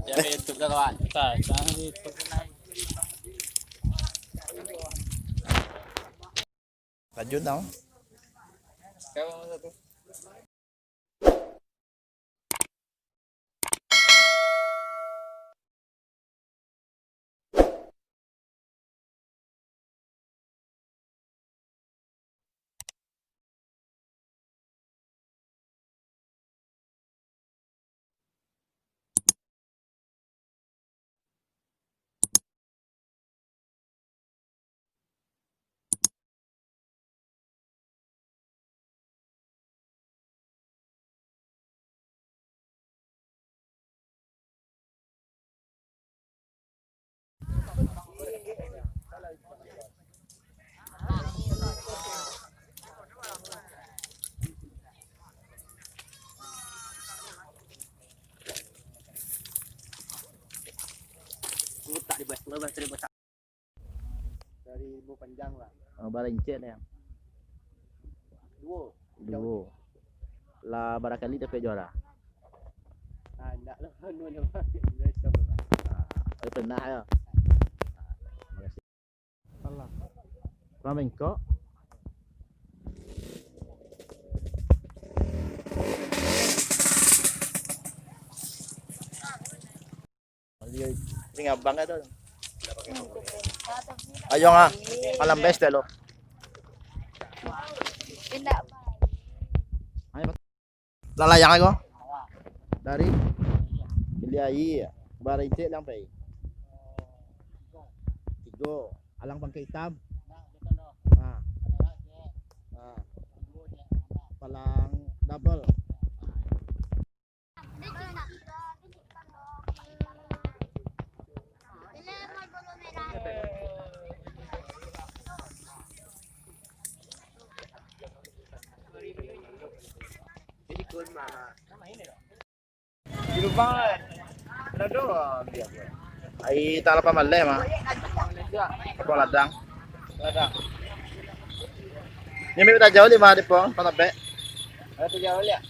Jangan YouTube dah kawan. Tak, jangan itu. Lanjut tau. Kau satu. Tak dibuat, lepas tu dibuat. Dari ibu panjang lah. Barincet yang. Dua. Lah barangkali dapat juara. Nak lah. Pernah ya. Terima kasih. Allah. Flamenco. Dia tinggal abang tu. Ayo nga. Alam best lo. Tidak. Ayo. Lalayang ako. Dari Piliai. Barincet lang pay. Tigo. Alang bangkai hitam. Palang double. Di rumah ada dua dia. Ay tala pa malay ma. Apa ladang? Ladang. Ni may jauh di mana po? Patabe. Ada tu jauh lihat.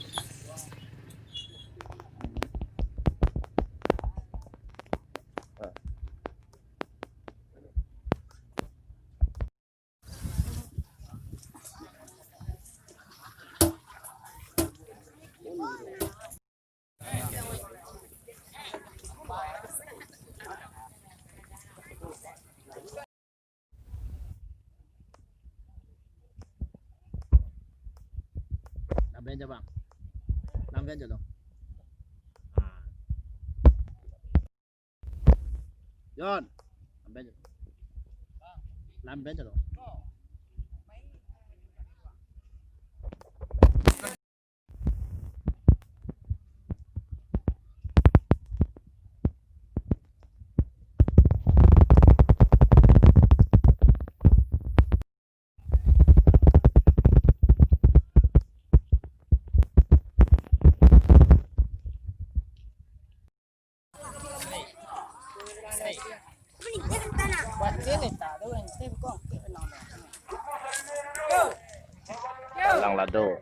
Lamben aja bang. Lamben aja dong. Yon. Lamben aja. Lamben aja dong. Lang lado.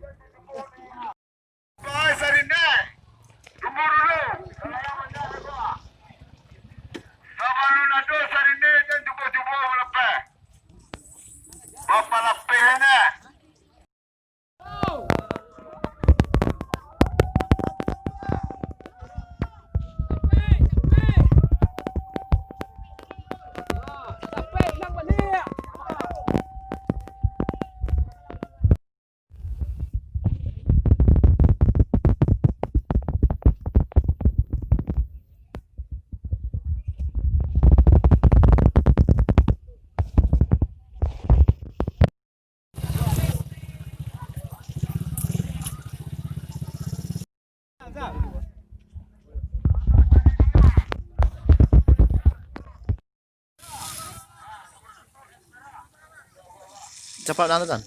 Cepat nanti kan?